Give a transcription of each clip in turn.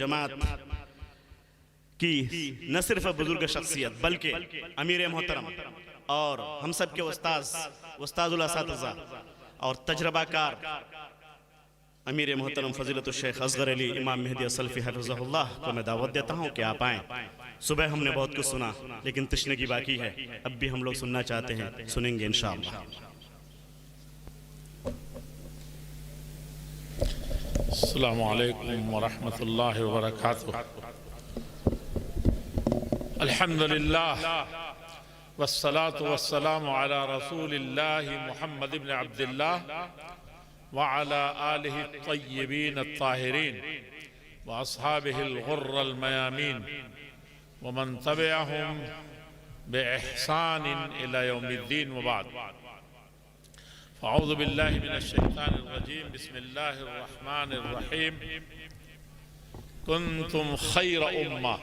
جماعت کی نہ صرف بزرگ شخصیت بلکہ امیر محترم اور ہم سب کے استاذ الاساتذہ اور تجربہ کار امیر محترم فضیلت الشیخ اصغر علی امام مہدی السلفی حفظہ اللہ کو میں دعوت دیتا ہوں کہ آپ آئیں۔ صبح ہم نے بہت کچھ سنا لیکن تشنگی باقی ہے، اب بھی ہم لوگ سننا چاہتے ہیں، سنیں گے انشاءاللہ۔ السلام علیکم ورحمۃ اللہ وبرکاتہ۔ الحمدللہ والصلاة والسلام علی رسول اللہ محمد بن عبد اللہ وعلى آلہ الطیبین الطاہرین واصحابہ الغر الميامین ومن تبعہم بإحسان إلى يوم الدین وبعد۔ فاعوذ باللہ من الشیطان الرجیم، بسم اللہ الرحمن الرحیم۔ کنتم خیر امہ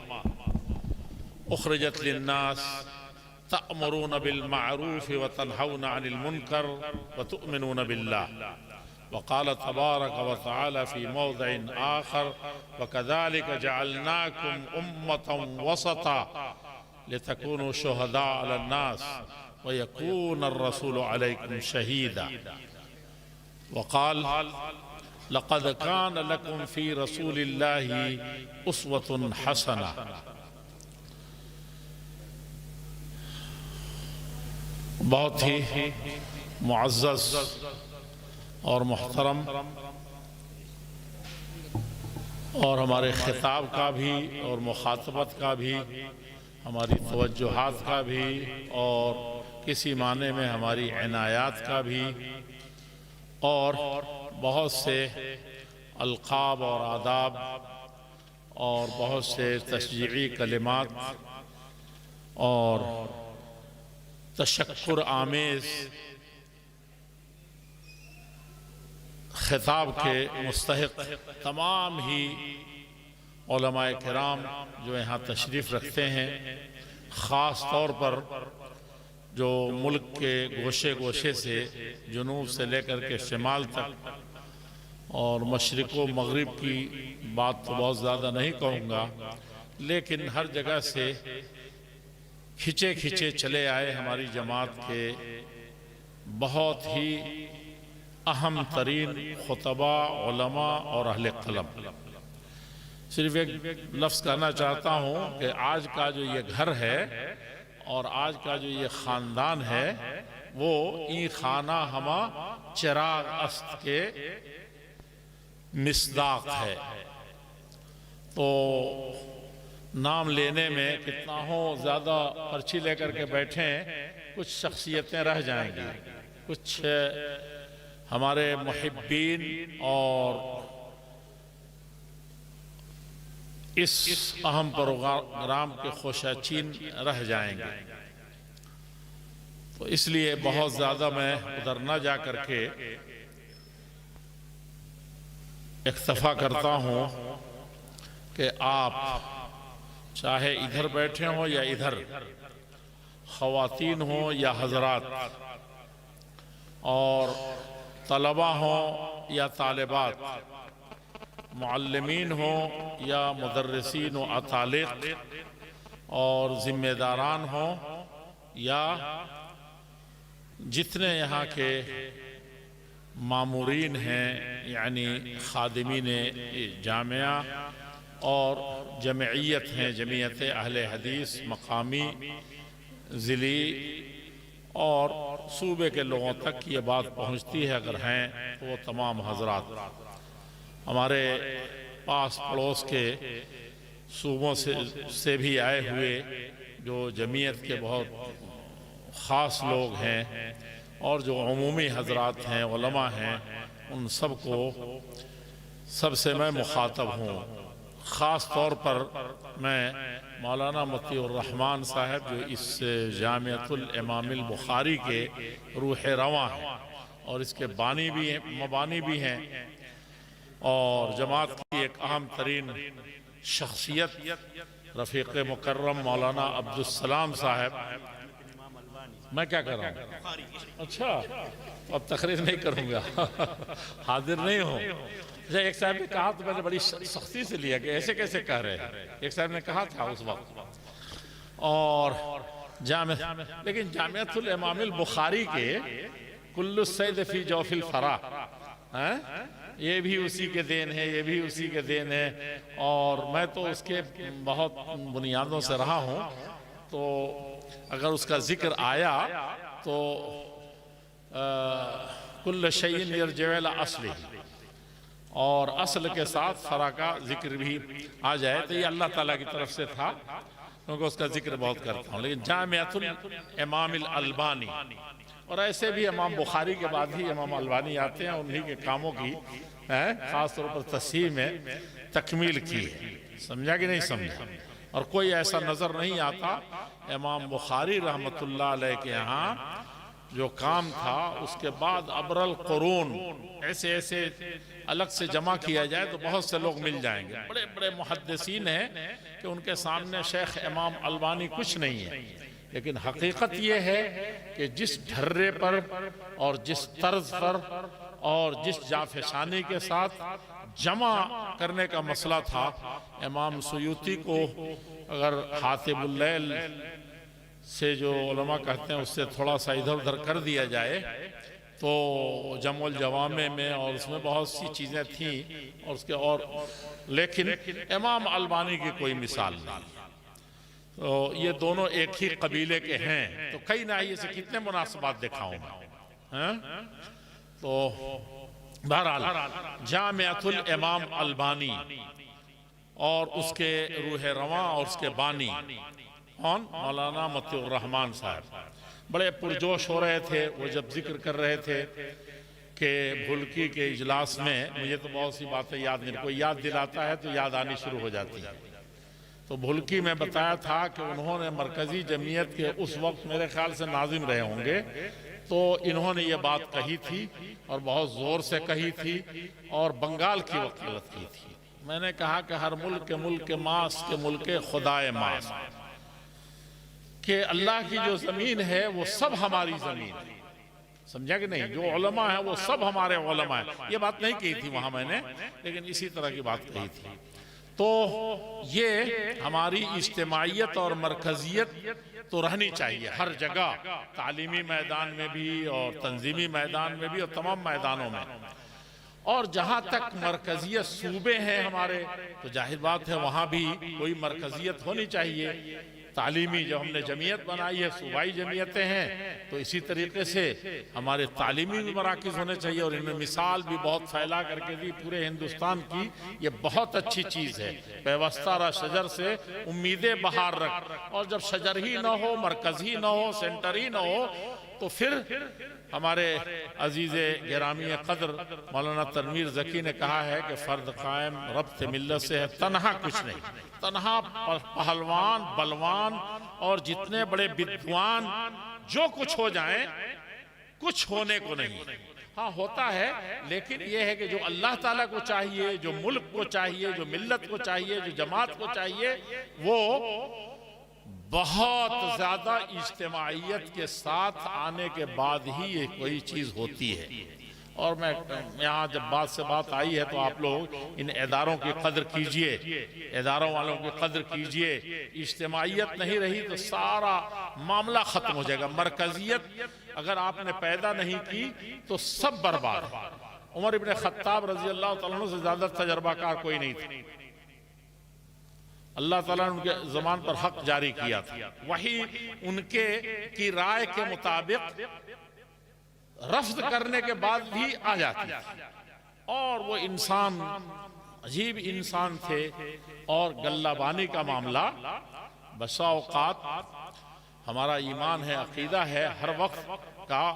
اخرجت للناس تأمرون بالمعروف وتنہون عن المنکر وتؤمنون باللہ۔ وقال تبارک وتعالی فی موضع آخر وكذلك جعلناكم أمة وسطا لتكونوا شهداء على الناس ويكون الرسول عليكم شهيدا۔ وقال لقد كان لكم في رسول الله أسوة حسنة۔ بہت ہی معزز اور محترم اور ہمارے خطاب کا بھی اور مخاطبت کا بھی، ہماری توجہات کا بھی اور کسی معنی میں ہماری عنایات کا بھی، اور بہت سے القاب اور آداب اور بہت سے تشجیعی کلمات اور تشکر آمیز خطاب کے مستحق تمام ہی علماء کرام جو یہاں تشریف رکھتے ہیں، خاص طور پر جو ملک کے گوشے گوشے سے، جنوب سے لے کر کے شمال تک، اور مشرق و مغرب کی بات تو بہت زیادہ نہیں کہوں گا، لیکن ہر جگہ سے کھچے کھچے چلے آئے ہماری جماعت کے بہت ہی اہم ترین خطباء، علماء اور اہل قلم۔ صرف ایک لفظ کہنا چاہتا ہوں کہ آج کا جو یہ گھر ہے اور آج کا جو یہ خاندان ہے، وہ ای خانہ ہما چراغ است کے مصداق ہے۔ تو نام لینے میں کتنا ہو زیادہ پرچی لے کر کے بیٹھیں، کچھ شخصیتیں رہ جائیں گی، کچھ ہمارے محبین اور اس اہم پروگرام کے خوشاچین رہ جائیں گے۔ تو اس لیے بہت زیادہ میں ادھر نہ جا کر کے اکتفا کرتا ہوں کہ آپ چاہے ادھر بیٹھے ہوں یا ادھر، خواتین ہوں یا حضرات، اور طلبہ ہوں یا طالبات، معلمین ہوں یا مدرسین و اطالق، اور ذمہ داران ہوں یا جتنے یہاں کے مامورین ہیں، یعنی خادمین جامعہ اور جمعیت ہیں، جمعیت اہل حدیث مقامی، ضلعی اور صوبے کے لوگوں تک یہ بات پہنچتی ہے اگر ہیں تو وہ تمام حضرات، ہمارے پاس پڑوس کے صوبوں سے بھی آئے ہوئے جو جمعیت کے بہت خاص لوگ ہیں، اور جو عمومی حضرات ہیں، علماء ہیں، ان سب کو سب سے میں مخاطب ہوں۔ خاص طور پر میں مولانا مطیع الرحمن صاحب جو اس جامعۃ الامام البخاری کے روح رواں ہیں اور اس کے بانی بھی ہیں، مبانی بھی ہیں، اور جماعت کی ایک اہم ترین شخصیت رفیق مکرم مولانا عبدالسلام صاحب، میں کیا کر رہا ہوں؟ اچھا اب تقریر نہیں کروں گا حاضر نہیں ہوں. ایک صاحب نے کہا تو میں نے بڑی سختی سے لیا کہ ایسے کیسے کہہ رہے ہیں. ایک صاحب نے کہا تھا اس وقت. اور لیکن جامعۃ الامام البخاری کے کل الصید فی جوف الفرا یہ بھی اسی کے دین ہے، یہ بھی اسی کے دین ہے. اور میں تو اس کے بہت بنیادوں سے رہا ہوں، تو اگر اس کا ذکر آیا تو کل شیء یرجع الی اصلہ، اور اصل کے ساتھ فرع کا ذکر بھی آ جائے تو یہ اللہ تعالیٰ کی طرف سے تھا، کیونکہ اس کا ذکر بہت کرتا ہوں. لیکن جامعۃ الامام الالبانی، اور ایسے بھی امام بخاری کے بعد ہی امام البانی آتے ہیں، انہی کے کاموں کی خاص طور پر تصحیح میں تکمیل کی ہے. سمجھا کہ نہیں سمجھا؟ اور کوئی ایسا نظر نہیں آتا امام بخاری رحمۃ اللہ علیہ کے یہاں جو کام تھا اس کے بعد عبر القرون ایسے الگ سے جمع کیا جائے تو بہت سے لوگ مل جائیں گے. بڑے بڑے محدثین ہیں کہ ان کے سامنے شیخ امام البانی کچھ نہیں ہے. لیکن حقیقت یہ ہے کہ جس ڈھرے پر اور جس طرز پر اور جس جافشانی کے ساتھ جمع کرنے کا مسئلہ تھا، امام سیوطی کو اگر حاتب اللیل سے جو علماء کہتے ہیں اس سے تھوڑا سا ادھر ادھر کر دیا جائے تو جمع الجوامع میں اور اس میں بہت سی چیزیں تھیں اور اس کے لیکن امام البانی کی کوئی مثال نہیں. تو یہ دونوں ایک ہی قبیلے کے ہیں، تو کئی ناحیے سے کتنے مناسبات دکھاؤں میں. تو بہرحال جامعۃ الامام البانی اور اس کے روح رواں اور اس کے بانی کون؟ مولانا مطیع الرحمن صاحب بڑے پرجوش ہو رہے تھے. وہ جب ذکر کر رہے تھے کہ بھلکی کے اجلاس میں، مجھے تو بہت سی باتیں یاد نہیں، کوئی یاد دلاتا ہے تو یاد آنی شروع ہو جاتی ہے. تو بھلکی میں بتایا تھا کہ انہوں نے مرکزی جمعیت کے اس وقت میرے خیال سے ناظم رہے ہوں گے، تو انہوں نے یہ بات کہی تھی اور بہت زور سے کہی تھی اور بنگال کی وکالت کی تھی. میں نے کہا کہ ہر ملک ماس کے ملک خدائے ماس، کہ اللہ کی جو زمین ہے وہ سب ہماری زمین ہے. سمجھا کہ نہیں؟ جو علماء ہیں وہ سب ہمارے علماء ہیں. یہ بات نہیں کہی تھی وہاں میں نے، لیکن اسی طرح کی بات کہی تھی. تو یہ ہماری اجتماعیت اور مرکزیت تو رہنی چاہیے ہر جگہ، تعلیمی میدان میں بھی اور تنظیمی میدان میں بھی اور تمام میدانوں میں. اور جہاں تک مرکزیت صوبے ہیں ہمارے، تو ظاہر بات ہے وہاں بھی کوئی مرکزیت ہونی چاہیے. تعلیمی جو ہم نے جمعیت بنائی ہے، صوبائی جمعیتیں ہیں، تو اسی طریقے سے ہمارے تعلیمی بھی مراکز ہونے چاہیے. اور انہیں مثال بھی بہت پھیلا کر کے دی پورے ہندوستان کی. یہ بہت اچھی چیز ہے. پیوستہ را شجر سے امیدیں بہار رکھ. اور جب شجر ہی نہ ہو، مرکز ہی نہ ہو، سینٹر ہی نہ ہو، تو پھر ہمارے عزیز گرامی قدر مولانا تنویر ذکی نے کہا ہے کہ فرد قائم ربط ملت سے ہے، تنہا کچھ نہیں. تنہا پہلوان بلوان اور جتنے بڑے بدوان جو کچھ ہو جائیں، کچھ ہونے کو نہیں. ہاں ہوتا ہے، لیکن یہ ہے کہ جو اللہ تعالیٰ کو چاہیے، جو ملک کو چاہیے، جو ملت کو چاہیے، جو جماعت کو چاہیے، وہ بہت زیادہ اجتماعیت کے ساتھ آنے کے بعد ہی یہ کوئی چیز ہوتی ہے. اور میں یہاں جب بات سے بات آئی ہے تو آپ لوگ ان اداروں کی قدر کیجئے، اداروں والوں کی قدر کیجئے. اجتماعیت نہیں رہی تو سارا معاملہ ختم ہو جائے گا. مرکزیت اگر آپ نے پیدا نہیں کی تو سب برباد. عمر ابن خطاب رضی اللہ تعالیٰ عنہ سے زیادہ تجربہ کار کوئی نہیں تھا. اللہ تعالیٰ نے ان کے زمان پر حق جاری کیا تھا. وہی ان کے کی رائے کے مطابق رفض کرنے کے بعد بھی آ جاتی تھی. اور وہ انسان عجیب انسان تھے. اور گلہ بانی کا معاملہ بسا اوقات ہمارا ایمان ہے، عقیدہ ہے ہر وقت کا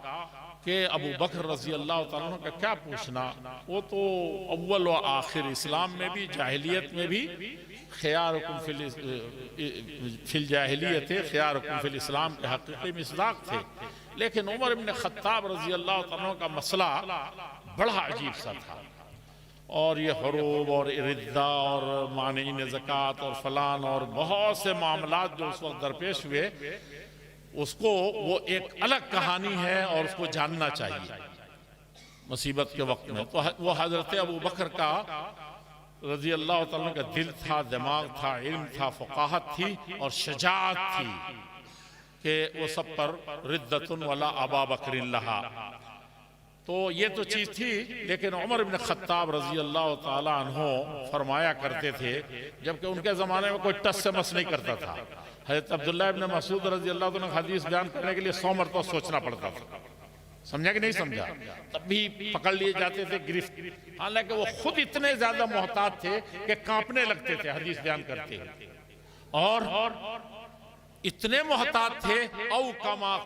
کہ ابو بکر رضی اللہ تعالیٰ عنہ کا کیا پوچھنا. وہ تو اول و آخر، اسلام میں بھی جاہلیت میں بھی خیارکم فی الجاہلیت خیارکم فی الاسلام کے حقیقی مصداق تھے. لیکن عمر بن خطاب رضی اللہ عنہ کا مسئلہ بڑا عجیب سا تھا. اور یہ حروب اور ردہ اور مانعین زکوٰۃ اور فلان اور بہت سے معاملات جو اس وقت درپیش ہوئے، اس کو وہ ایک الگ کہانی ہے اور اس کو جاننا چاہیے مصیبت کے وقت میں. تو وہ حضرت ابو بکر کا رضی اللہ تعالیٰ کا دل تھا، دماغ تھا، علم تھا، فقاہت تھی اور شجاعت تھی کہ وہ سب پر ردت ولا ابا بکر لہا. تو یہ تو چیز تھی. لیکن عمر بن خطاب رضی اللہ تعالیٰ عنہ فرمایا کرتے تھے، جبکہ ان کے زمانے میں کوئی ٹس سے مس نہیں کرتا تھا. حضرت عبداللہ ابن مسعود رضی اللہ عنہ حدیث بیان کرنے کے لیے 100 مرتبہ سوچنا پڑتا تھا. سمجھا کہ نہیں سمجھا؟ تب بھی پکڑ لیے جاتے تھے، گرفت. حالانکہ وہ خود اتنے زیادہ محتاط تھے کہ کانپنے لگتے تھے حدیث بیان کرتے ہیں. اور اتنے محتاط تھے او کما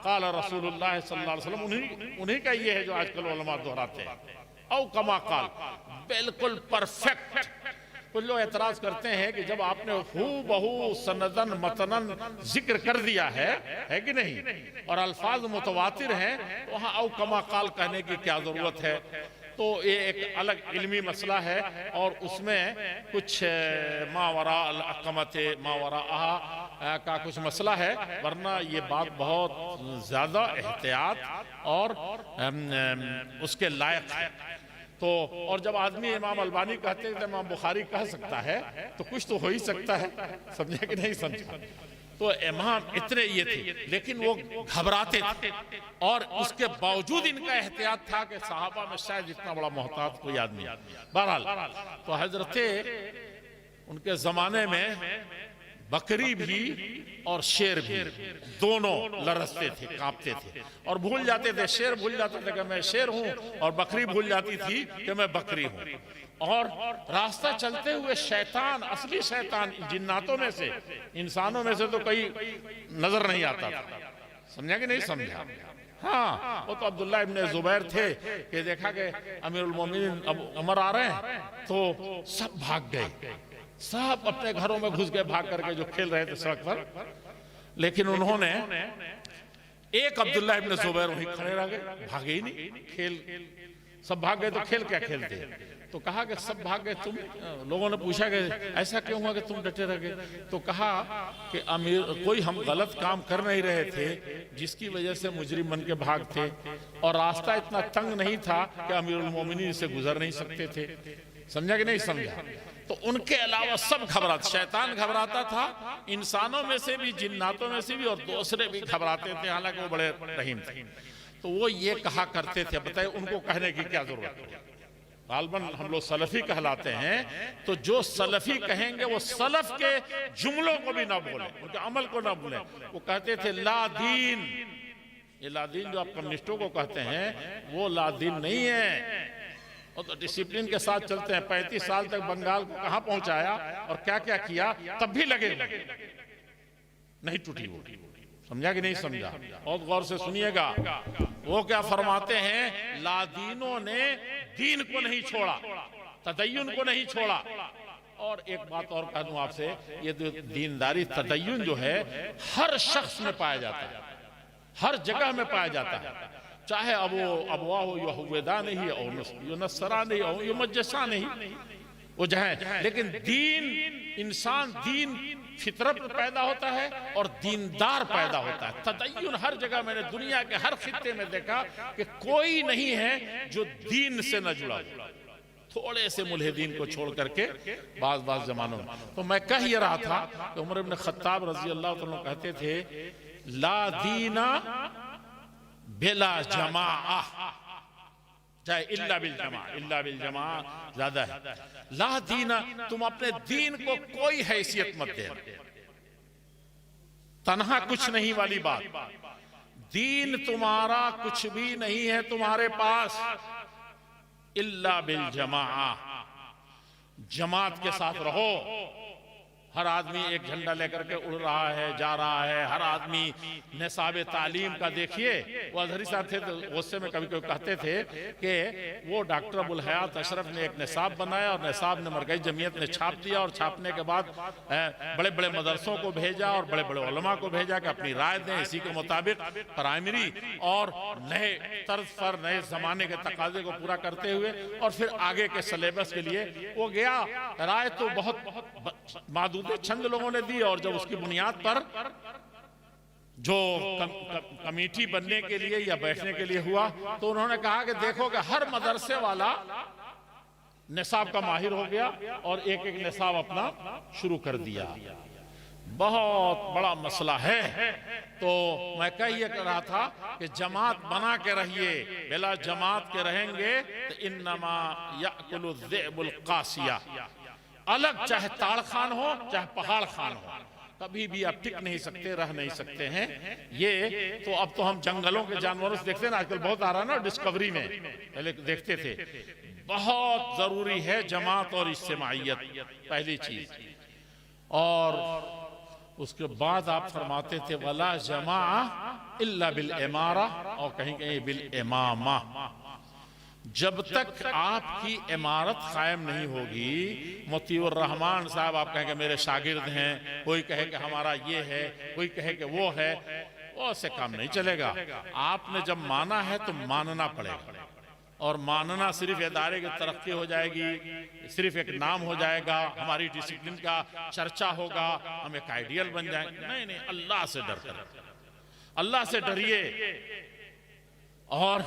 قال رسول اللہ صلی اللہ علیہ وسلم. انہی کا یہ ہے جو آج کل علماء دہراتے ہیں، او کما قال، بالکل پرفیکٹ. کچھ لوگ اعتراض کرتے ہیں کہ جب آپ نے ہو بہو سندن متنن ذکر کر دیا ہے کہ نہیں، اور الفاظ متواتر ہیں، تو وہاں او کما قال کہنے کی کیا ضرورت ہے؟ تو یہ ایک الگ علمی مسئلہ ہے اور اس میں کچھ ما وراء الاقمت ما وراءها کا کچھ مسئلہ ہے. ورنہ یہ بات بہت زیادہ احتیاط اور اس کے لائق ہے. تو اور جب آدمی امام البانی کہتے ہیں تو امام بخاری کہہ سکتا ہے تو کچھ تو ہو ہی سکتا ہے. سمجھے کہ نہیں سمجھا؟ تو امام اتنے یہ تھے، لیکن وہ گھبراتے تھے اور اس کے باوجود ان کا احتیاط تھا کہ صحابہ میں شاید اتنا بڑا محتاط کوئی آدمی. بہرحال تو حضرت ان کے زمانے میں بکری بھی اور شیر بھی دونوں لرزتے تھے، کانپتے تھے اور بھول جاتے تھے. شیر بھول جاتا تھا کہ میں شیر ہوں اور بکری بھول جاتی تھی کہ میں بکری ہوں. اور راستہ چلتے ہوئے شیطان، اصلی شیطان جناتوں میں سے، انسانوں میں سے تو کوئی نظر نہیں آتا تھا. سمجھا کہ نہیں سمجھا؟ ہاں، وہ تو عبداللہ ابن زبیر تھے کہ دیکھا کہ امیر المومنین عمر آ رہے ہیں تو سب بھاگ گئے، سب اپنے گھروں میں گھس گئے بھاگ کر کے جو کھیل رہے تھے سڑک پر. لیکن انہوں نے ایک عبداللہ ابن زبیر وہیں کھڑے رہ گئے، بھاگے ہی نہیں. کھیل سب بھاگ گئے تو کھیل کیا کھیلتے ہیں؟ تو کہا کہ سب بھاگ گئے، تم لوگوں نے پوچھا کہ ایسا کیوں ہوا کہ تم ڈٹے رہ گئے؟ تو کہا کہ امیر کوئی ہم غلط کام کر نہیں رہے تھے جس کی وجہ سے مجرم بن کے بھاگ تھے، اور راستہ اتنا تنگ نہیں تھا کہ امیر المومنین سے گزر نہیں سکتے تھے. سمجھا کہ نہیں سمجھا؟ تو ان کے علاوہ سب گھبراتے، شیطان گھبراتا تھا، انسانوں میں سے بھی، جناتوں میں سے بھی، اور دوسرے بھی گھبراتے تھے، حالانکہ وہ بڑے رحیم تھے. تو وہ یہ کہا کرتے تھے. بتائے ان کو کہنے کی کیا ضرورت ہے؟ غالباً ہم لوگ سلفی کہلاتے ہیں، تو جو سلفی کہیں گے وہ سلف کے جملوں کو بھی نہ بولیں، ان کے عمل کو نہ بولیں. وہ کہتے تھے لا دین. یہ لا دین جو آپ کمیونسٹوں کو کہتے ہیں وہ لا دین نہیں ہے. وہ تو ڈسپلن کے ساتھ چلتے ہیں. 35 سال تک بنگال کو کہاں پہنچایا اور کیا کیا کیا، تب بھی لگے نہیں ٹوٹی وہ. سمجھا کہ نہیں سمجھا؟ بہت غور سے سنیے گا. وہ کیا فرماتے ہیں؟ لا دینوں نے دین کو نہیں چھوڑا، تدین کو نہیں چھوڑا. اور ایک بات اور کہہ دوں آپ سے، یہ دینداری تدین جو ہے ہر شخص میں پایا جاتا ہے، ہر جگہ میں پایا جاتا ہے. چاہے اب وہ ابواہ ہو، یہودان ہی ہو، نصران ہی ہو، یہ مجسان ہی وہ جہاں. لیکن دین، انسان دین فطرت میں پیدا ہوتا ہے اور دیندار پیدا ہوتا ہے. تدین ہر جگہ میں نے دنیا کے ہر خطے میں دیکھا کہ کوئی نہیں ہے جو دین سے نہ جڑا ہو، تھوڑے سے ملحدین کو چھوڑ کر کے بعض زمانوں میں. تو میں کہہ یہ رہا تھا کہ عمر ابن خطاب رضی اللہ عنہ کہتے تھے لا دینا بلا جماعہ، چاہے الا بالجماع زیادہ ہے. لا دینا، تم اپنے دین کو کوئی حیثیت مت دے، تنہا کچھ نہیں والی بات. دین تمہارا کچھ بھی نہیں ہے تمہارے پاس الا بالجماع. جماعت کے ساتھ رہو. ہر آدمی ایک جھنڈا لے کر کے اڑ رہا ہے، جا رہا ہے. ہر آدمی نصاب تعلیم کا دیکھیے. وہ ازہری صاحب تھے تو غصے میں کبھی کبھی کہتے تھے کہ وہ ڈاکٹر ابوالحیات اشرف نے ایک نصاب بنایا اور نصاب نے مرکزی جمعیت نے چھاپ دیا، اور چھاپنے کے بعد بڑے بڑے مدرسوں کو بھیجا اور بڑے بڑے علماء کو بھیجا کہ اپنی رائے دیں. اسی کے مطابق پرائمری اور نئے طرز پر نئے زمانے کے تقاضے کو پورا کرتے ہوئے اور پھر آگے کے سلیبس کے لیے وہ گیا. رائے تو بہت محدود موجود ہے، چند لوگوں نے دی، اور جب اس کی بنیاد پر جو کمیٹی بننے کے لیے یا بیٹھنے کے لیے ہوا تو انہوں نے کہا کہ دیکھو کہ ہر مدرسے والا نصاب کا ماہر ہو گیا اور ایک ایک نصاب اپنا شروع کر دیا. بہت بڑا مسئلہ ہے. تو میں کہہ رہا تھا کہ جماعت بنا کے رہیے، بلا جماعت کے رہیں گے تو انما یأکل الذئب القاسیہ. الگ چاہے تاڑ خان ہو چاہے پہاڑ خان ہو، کبھی بھی آپ ٹک نہیں سکتے، رہ نہیں سکتے ہیں. یہ تو اب تو ہم جنگلوں کے جانوروں سے دیکھتے ہیں نا، آج کل بہت آ رہا ہے نا ڈسکوری میں، پہلے دیکھتے تھے. بہت ضروری ہے جماعت اور اجتماعیت، پہلی چیز. اور اس کے بعد آپ فرماتے تھے وَلَا جَمَاعَ إِلَّا بِالْإِمَارَةِ، اور کہیں کہیں بالإمامہ. جب تک آپ کی امارت قائم نہیں ہوگی، مطیع الرحمن صاحب آپ کہیں کہ میرے شاگرد ہیں، کوئی کہے کہ ہمارا یہ ہے، کوئی کہے کہ وہ ہے، وہ سے کام نہیں چلے گا. آپ نے جب مانا ہے تو ماننا پڑے گا. اور ماننا صرف ادارے کی ترقی ہو جائے گی، صرف ایک نام ہو جائے گا، ہماری ڈسپلن کا چرچا ہوگا، ہم ایک آئیڈیل بن جائیں گے. نہیں نہیں، اللہ سے ڈر کر، اللہ سے ڈریے. اور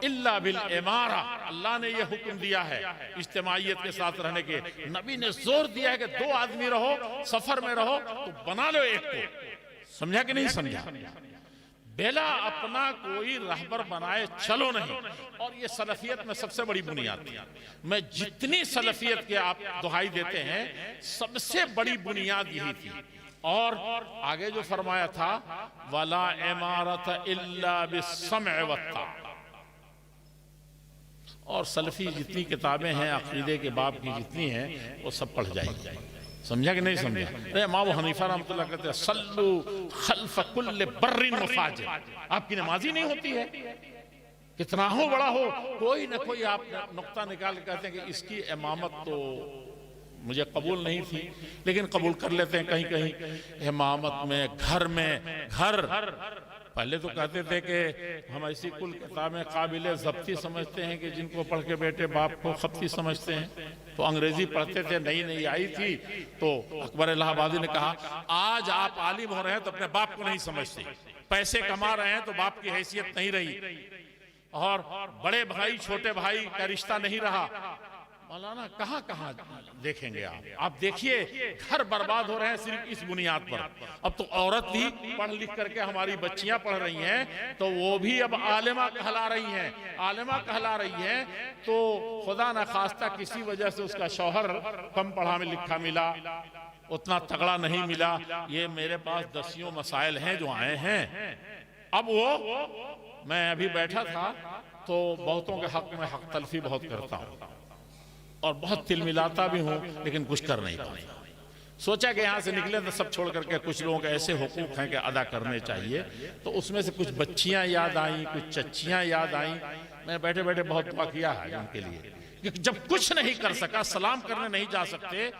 الا بالامارہ، اللہ نے یہ حکم دیا ہے اجتماعیت کے ساتھ رہنے کے. نبی نے زور دیا ہے کہ 2 آدمی رہو، سفر میں رہو تو بنا لو ایک کو. سمجھا کہ نہیں سمجھا؟ بلا اپنا کوئی رہبر بنائے چلو نہیں. اور یہ سلفیت میں سب سے بڑی بنیاد ہے. میں جتنی سلفیت کے آپ دہائی دیتے ہیں، سب سے بڑی بنیاد یہی تھی. اور آگے جو فرمایا تھا وَلَا عِمَارَةَ إِلَّا بِالسَّمْعِ وَالطَّاعَةِ. اور سلفی جتنی کتابیں ہیں عقیدے کے باب کی جتنی ہیں وہ سب پڑھ جائیں. سمجھا کہ نہیں سمجھا؟ امام ابو حنیفہ رحمۃ اللہ کہتے ہیں صلو خلف کل بر و فاجر. آپ کی نماز ہی نہیں ہوتی ہے، کتنا ہو بڑا ہو، کوئی نہ کوئی آپ نقطہ نکال کے کہتے ہیں کہ اس کی امامت تو مجھے قبول نہیں تھی، لیکن قبول کر لیتے ہیں کہیں کہیں. امامت میں گھر پہلے تو کہتے تھے کہ ہم ایسی کل کتابیں قابل ضبطی سمجھتے ہیں کہ جن کو پڑھ کے بیٹے باپ کو خبطی سمجھتے ہیں. تو انگریزی پڑھتے تھے، نئی آئی تھی. تو اکبر الہ آبادی نے کہا آج آپ عالم ہو رہے ہیں تو اپنے باپ کو نہیں سمجھتے، پیسے کما رہے ہیں تو باپ کی حیثیت نہیں رہی، اور بڑے بھائی چھوٹے بھائی کا رشتہ نہیں رہا. مولانا کہاں دیکھیں گے آپ دیکھیے گھر برباد ہو رہے ہیں صرف اس بنیاد پر. اب تو عورت بھی پڑھ لکھ کر کے ہماری بچیاں پڑھ رہی ہیں تو وہ بھی اب عالمہ کہلا رہی ہیں. تو خدا نخواستہ کسی وجہ سے اس کا شوہر کم پڑھا میں لکھا ملا، اتنا تگڑا نہیں ملا. یہ میرے پاس دسیوں مسائل ہیں جو آئے ہیں. اب میں ابھی بیٹھا تھا تو بہتوں کے حق میں حق تلفی بہت کرتا ہوں اور بہت تل ملاتا بھی ہوں، لیکن کچھ کر نہیں پاتا. سوچا کہ یہاں سے نکلے تو سب چھوڑ کر کے کچھ لوگوں کے ایسے حقوق ہیں کہ ادا کرنے چاہیے. تو اس میں سے کچھ بچیاں یاد آئیں، کچھ چچیاں یاد آئیں. میں بیٹھے بیٹھے بہت دعا کیا ہے ان کے لیے کہ جب کچھ نہیں کر سکا، سلام کرنے نہیں جا سکتے،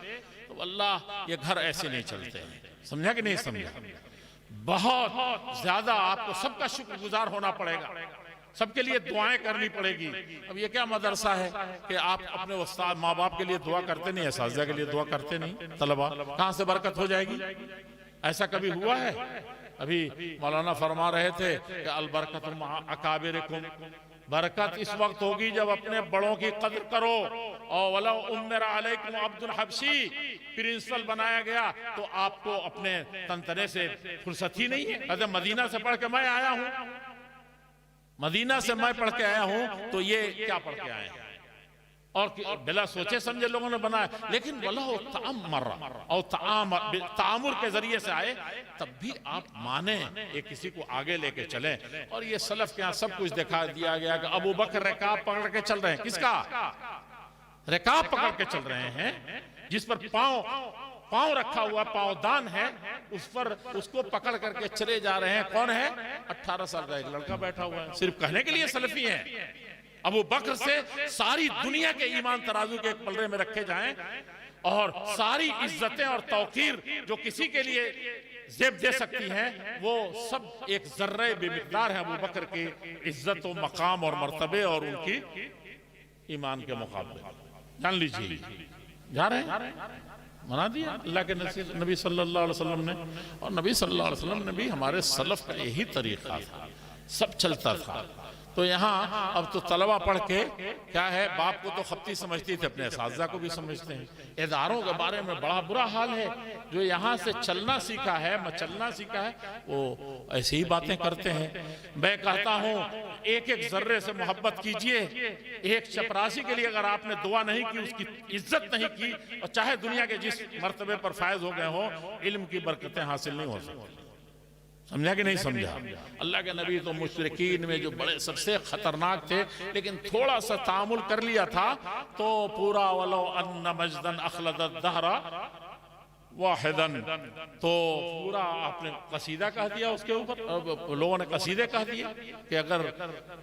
تو اللہ یہ گھر ایسے نہیں چلتے. سمجھا کہ نہیں سمجھا؟ بہت زیادہ آپ کو سب کا شکر گزار ہونا پڑے گا، سب کے لیے دعائیں کرنی پڑے گی. اب یہ کیا مدرسہ ہے کہ آپ اپنے استاد ماں باپ کے لیے دعا کرتے نہیں، اساتذہ کے لیے دعا کرتے نہیں؟ طلبہ کہاں سے برکت ہو جائے گی؟ ایسا کبھی ہوا ہے؟ ابھی مولانا فرما رہے تھے کہ البرکت مع اکابرکم، برکت اس وقت ہوگی جب اپنے بڑوں کی قدر کرو. اور وَلَوْ أُمِّرَ عَلَيْكُمْ عَبْدٌ حَبْشِي، پرنسپل بنایا گیا تو آپ کو اپنے تنتنے سے فرصت ہی نہیں ہے. کہتے مدینہ سے پڑھ کے میں آیا ہوں، مدینہ سے میں پڑھ کے آیا ہوں، تو یہ کیا پڑھ کے آئے ہیں؟ اور بلا سوچے سمجھے لوگوں نے بنایا. لیکن وَلَوْ تَعَمَّرَ اور تعامر کے ذریعے سے آئے، تب بھی آپ مانیں، ایک کسی کو آگے لے کے چلیں. اور یہ سلف کے ہاں سب کچھ دکھا دیا گیا کہ ابو بکر رکاب پکڑ کے چل رہے ہیں. کس کا رکاب پکڑ کے چل رہے ہیں؟ جس پر پاؤں رکھا ہوا، پاؤں دان ہے، اس پر اس کو پکڑ کر کے چلے جا رہے ہیں. کون ہے؟ 18 سال کا ایک لڑکا بیٹھا ہوا ہے. صرف کہنے کے لیے سلفی ہیں. ابو بکر سے ساری دنیا کے ایمان ترازو کے ایک پلڑے میں رکھے جائیں، اور ساری عزتیں اور توقیر جو کسی کے لیے زیب دے سکتی ہیں، وہ سب ایک ذرہ بے مقدار ہیں ابو بکر کی عزت و مقام اور مرتبے اور ان کی ایمان کے مقابلے. جان لیجیے. جا رہے ہیں منا دیا اللہ کے نبی صلی اللہ علیہ وسلم نے. اور نبی صلی اللہ علیہ وسلم نے بھی ہمارے سلف کا یہی طریقہ تھا, سب چلتا تھا. تو یہاں اب تو طلبہ پڑھ کے کیا ہے, باپ کو تو خپتی سمجھتی تھے, اپنے اساتذہ کو بھی سمجھتے ہیں. اداروں کے بارے میں بڑا برا حال ہے. جو یہاں سے چلنا سیکھا ہے, مچلنا سیکھا ہے, وہ ایسی ہی باتیں کرتے ہیں. میں کہتا ہوں ایک ایک ذرے سے محبت کیجئے. ایک چپراسی کے لیے اگر آپ نے دعا نہیں کی, اس کی عزت نہیں کی, اور چاہے دنیا کے جس مرتبے پر فائز ہو گئے ہوں, علم کی برکتیں حاصل نہیں ہو سکتی. سمجھا کہ نہیں سمجھا؟ اللہ کے نبی تو مشرکین میں جو بڑے سب سے خطرناک تھے, لیکن تھوڑا سا تعامل کر لیا تھا تو پورا ولو ان مجدن اخلد الدہر واحدن, تو پورا آپ نے قصیدہ کہہ دیا اس کے اوپر. لوگوں نے قصیدے کہہ دیا کہ اگر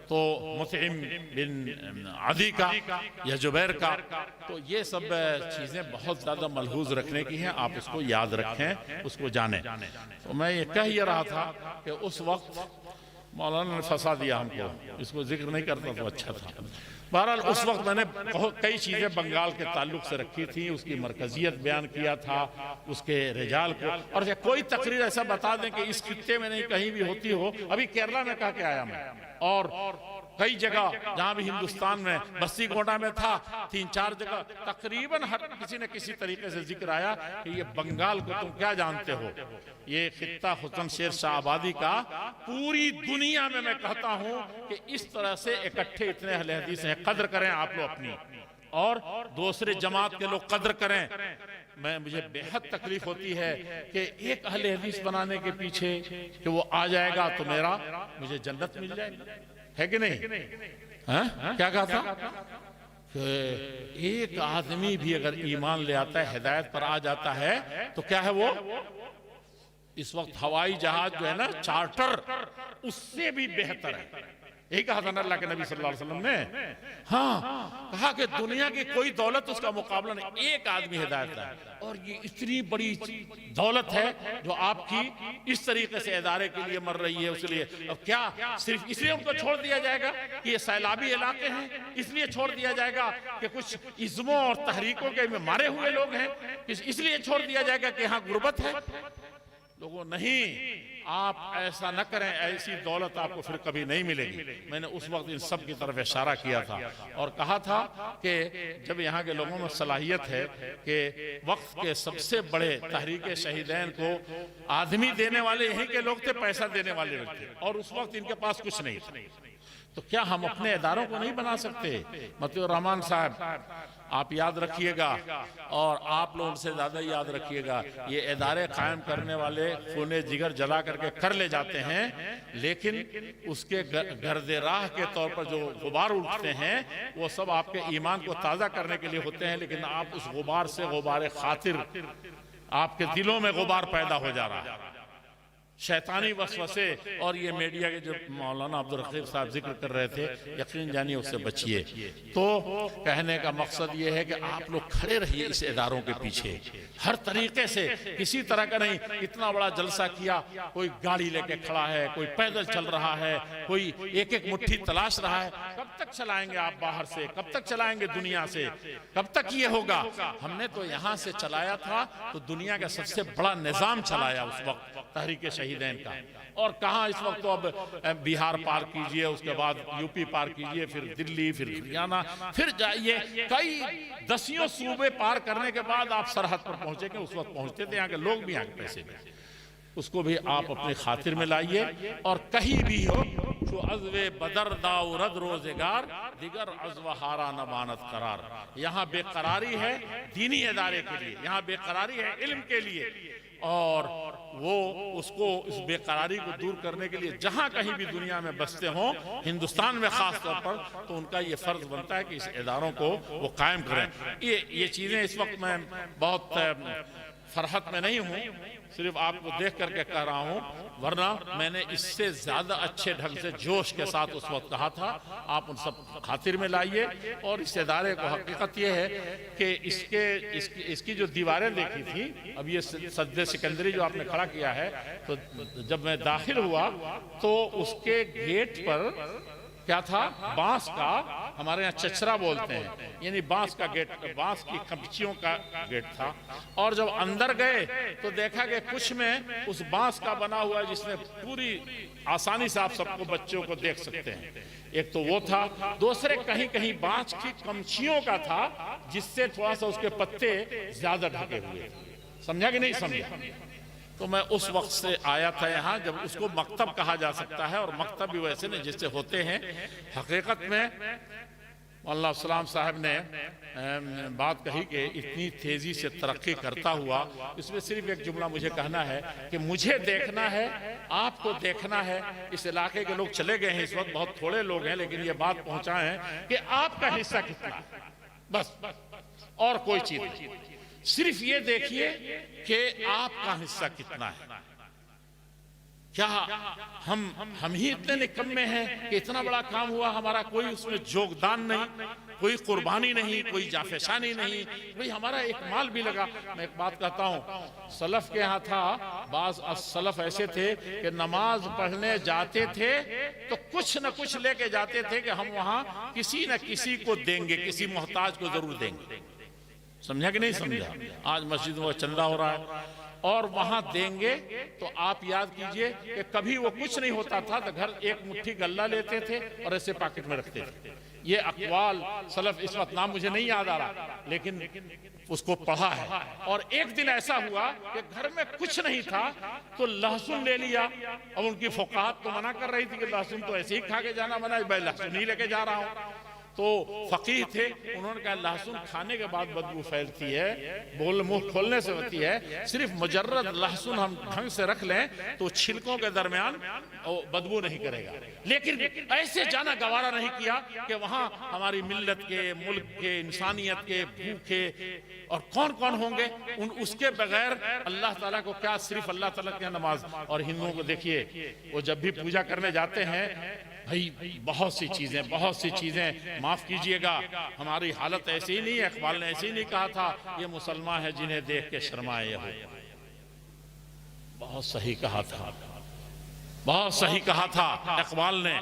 تو مطعم بن عدی کا یا جبیر کا, تو یہ سب چیزیں بہت زیادہ ملحوظ رکھنے کی ہیں. آپ اس کو یاد رکھیں, اس کو جانیں. تو میں یہ کہہ رہا تھا کہ اس وقت مولانا نے پھنسا دیا ہم کو, اس کو ذکر نہیں کرتا تو اچھا تھا. بہرحال اس وقت میں نے کئی چیزیں بنگال کے تعلق سے رکھی تھی, اس کی مرکزیت بیان کیا تھا, اس کے رجال کو. اور کوئی تقریر ایسا بتا دیں کہ اس خطے میں نہیں کہیں بھی ہوتی ہو. ابھی کیرلا میں کہا کے آیا میں, اور کئی جگہ جہاں بھی ہندوستان میں, بستی گونڈا میں تھا, 3-4 جگہ تقریباً ہر کسی نے کسی طریقے سے ذکر آیا کہ یہ بنگال کو تم کیا جانتے ہو, یہ خطہ حسن شیر شاہ آبادی کا پوری دنیا میں کہتا ہوں کہ اس طرح سے اکٹھے اتنے اہل حدیث ہیں. قدر کریں آپ لوگ اپنی, اور دوسرے جماعت کے لوگ قدر کریں. مجھے بے حد تکلیف ہوتی ہے کہ ایک اہل حدیث بنانے کے پیچھے کہ وہ آ جائے گا تو مجھے جنت مل جائے گی, ہے کہ نہیں؟ کیا کہا تھا کہ ایک آدمی بھی اگر ایمان لے آتا ہے, ہدایت پر آ جاتا ہے, تو کیا ہے وہ اس وقت ہوائی جہاز جو ہے نا چارٹر, اس سے بھی بہتر ہے. یہی کہا تھا نا اللہ کے نبی صلی اللہ علیہ وسلم نے. ہاں, کہا کہ دنیا کی کوئی دولت اس کا مقابلہ نہیں, ایک آدمی ہدایت ہے. اور یہ اتنی بڑی دولت ہے جو آپ کی اس طریقے سے ادارے کے لیے مر رہی ہے. اس لیے اب کیا صرف اس لیے ان کو چھوڑ دیا جائے گا کہ یہ سیلابی علاقے ہیں, اس لیے چھوڑ دیا جائے گا کہ کچھ ازموں اور تحریکوں کے میں مارے ہوئے لوگ ہیں, اس لیے چھوڑ دیا جائے گا کہ یہاں غربت ہے؟ لوگوں نہیں, آپ ایسا نہ کریں, ایسی دولت آپ کو پھر کبھی نہیں ملے گی. میں نے اس وقت ان سب کی طرف اشارہ کیا تھا اور کہا تھا کہ جب یہاں کے لوگوں میں صلاحیت ہے کہ وقت کے سب سے بڑے تحریک شہیدین کو آدمی دینے والے یہیں کے لوگ تھے, پیسہ دینے والے لوگ تھے, اور اس وقت ان کے پاس کچھ نہیں تھا. تو کیا ہم اپنے اداروں کو نہیں بنا سکتے؟ مطیع الرحمان صاحب آپ یاد رکھیے گا, اور آپ لوگ ان سے زیادہ یاد رکھیے گا, یہ ادارے قائم کرنے والے خون جگر جلا کر کے کر لے جاتے ہیں, لیکن اس کے گرد راہ کے طور پر جو غبار اٹھتے ہیں وہ سب آپ کے ایمان کو تازہ کرنے کے لیے ہوتے ہیں. لیکن آپ اس غبار سے غبار خاطر, آپ کے دلوں میں غبار پیدا ہو جا رہا ہے, شیطانی وسوسے. اور یہ میڈیا کے جو مولانا عبدالرقیب صاحب ذکر کر رہے تھے, یقین جانیے اس سے بچیے. تو کہنے کا مقصد یہ ہے کہ آپ لوگ کھڑے رہیے اس اداروں کے پیچھے ہر طریقے سے, کسی طرح کا نہیں. اتنا بڑا جلسہ کیا, کوئی گاڑی لے کے کھڑا ہے, کوئی پیدل چل رہا ہے, کوئی ایک ایک مٹھی تلاش رہا ہے. کب تک چلائیں گے آپ باہر سے, کب تک چلائیں گے دنیا سے, کب تک یہ ہوگا؟ ہم نے تو یہاں سے چلایا تھا تو دنیا کا سب سے بڑا نظام چلایا اس وقت تحریک شہیدین کا. اور کہاں اس وقت تو اب بہار پار کیجئے, اس کے بعد یو پی پار کیجئے, پھر دلی, پھر ہریانہ, پھر جائیے, کئی دسیوں صوبے پار کرنے کے بعد آپ سرحد پر پہنچے گے. اس وقت پہنچتے تھے, یہاں کے لوگ بھی یہاں کے پیسے میں, اس کو بھی آپ اپنی خاطر میں لائیے. اور کہیں بھی ہو جو عزو بدر داو رد روزگار, دیگر عزو ہارا نمانت قرار. یہاں بے قراری ہے دینی ادارے کے لیے, یہاں بے قراری ہے علم کے لیے, اور وہ اس کو اس بے قراری کو دور کرنے کے لیے جہاں کہیں بھی دنیا میں بستے ہوں, ہندوستان میں خاص طور پر, تو ان کا یہ فرض بنتا ہے کہ اس اداروں کو وہ قائم کریں. یہ چیزیں اس وقت میں بہت فرحت میں نہیں ہوں, صرف آپ کو دیکھ کر کے کہہ رہا ہوں, ورنہ میں نے اس سے زیادہ اچھے ڈھنگ سے جوش کے ساتھ اس وقت کہا تھا. آپ ان سب خاطر میں لائیے. اور اس ادارے کو حقیقت یہ ہے کہ اس کی جو دیواریں دیکھی تھی, اب یہ سد سکندری جو آپ نے کھڑا کیا ہے, تو جب میں داخل ہوا تو اس کے گیٹ پر کیا تھا, بانس کا ہمارے یہاں چچرا بولتے ہیں، یعنی بانس کا گیٹ، بانس کی کمچیوں کا گیٹ تھا، اور جب اندر گئے تو دیکھا کہ کچھ میں اس بانس کا بنا ہوا ہے جس میں پوری آسانی سے آپ سب کو بچوں کو دیکھ سکتے ہیں، ایک تو وہ تھا، دوسرے کہیں کہیں بانس کی کمچیوں کا تھا جس سے تھوڑا سا اس کے پتے زیادہ ڈھکے ہوئے تھے۔ سمجھا کہ نہیں سمجھا؟ تو میں اس وقت سے آیا تھا یہاں جب اس کو مکتب کہا جا سکتا ہے، اور مکتب بھی ویسے نہیں جس سے ہوتے ہیں۔ حقیقت میں مولانا السلام صاحب نے بات کہی کہ اتنی تیزی سے ترقی کرتا ہوا، اس میں صرف ایک جملہ مجھے کہنا ہے کہ مجھے دیکھنا ہے، آپ کو دیکھنا ہے۔ اس علاقے کے لوگ چلے گئے ہیں اس وقت، بہت تھوڑے لوگ ہیں، لیکن یہ بات پہنچائے ہیں کہ آپ کا حصہ کتنا ہے، بس اور کوئی چیز نہیں، صرف یہ دیکھیے کہ آپ کا حصہ کتنا ہے۔ کیا ہم ہی اتنے نکمے ہیں کہ اتنا بڑا کام ہوا، ہمارا کوئی اس میں یوگدان نہیں، کوئی قربانی نہیں، کوئی جافشانی نہیں، بھئی ہمارا ایک مال بھی لگا۔ میں ایک بات کہتا ہوں، سلف کے ہاں تھا، بعض سلف ایسے تھے کہ نماز پڑھنے جاتے تھے تو کچھ نہ کچھ لے کے جاتے تھے کہ ہم وہاں کسی نہ کسی کو دیں گے، کسی محتاج کو ضرور دیں گے۔ سمجھا کہ نہیں سمجھا؟ آج مسجد میں چندہ ہو رہا ہے اور وہاں دیں گے، تو آپ یاد کیجئے کہ کبھی وہ کچھ نہیں ہوتا تھا تو گھر ایک مٹھی غلہ لیتے تھے اور ایسے پاکٹ میں رکھتے تھے۔ یہ اقوال سلف، اس وقت نام مجھے نہیں یاد آ رہا لیکن اس کو پڑھا ہے۔ اور ایک دن ایسا ہوا کہ گھر میں کچھ نہیں تھا تو لہسن لے لیا۔ اب ان کی فقہات تو منع کر رہی تھی کہ لہسن تو ایسے ہی کھا کے جانا منع ہے، میں لہسن ہی لے کے جا رہا ہوں۔ تو فقیہ تھے، انہوں نے کہا لہسن کھانے کے بعد بدبو پھیلتی ہے، منہ کھولنے سے ہوتی ہے، صرف مجرد لہسن ہم ڈھنگ سے رکھ لیں تو چھلکوں کے درمیان بدبو نہیں کرے گا۔ لیکن ایسے جانا گوارا نہیں کیا کہ وہاں ہماری ملت کے، ملک کے، انسانیت کے بھوکے اور کون کون ہوں گے، اس کے بغیر اللہ تعالیٰ کو کیا، صرف اللہ تعالیٰ کی نماز۔ اور ہندوؤں کو دیکھیے، وہ جب بھی پوجا کرنے جاتے ہیں، بھائی بہت سی چیزیں معاف کیجئے گا، ہماری حالت ایسی ہی نہیں ہے۔ اقبال نے ایسے ہی نہیں کہا تھا یہ مسلمان ہے جنہیں دیکھ کے شرمائے یہود۔ بہت صحیح کہا تھا، بہت صحیح کہا تھا اقبال نے۔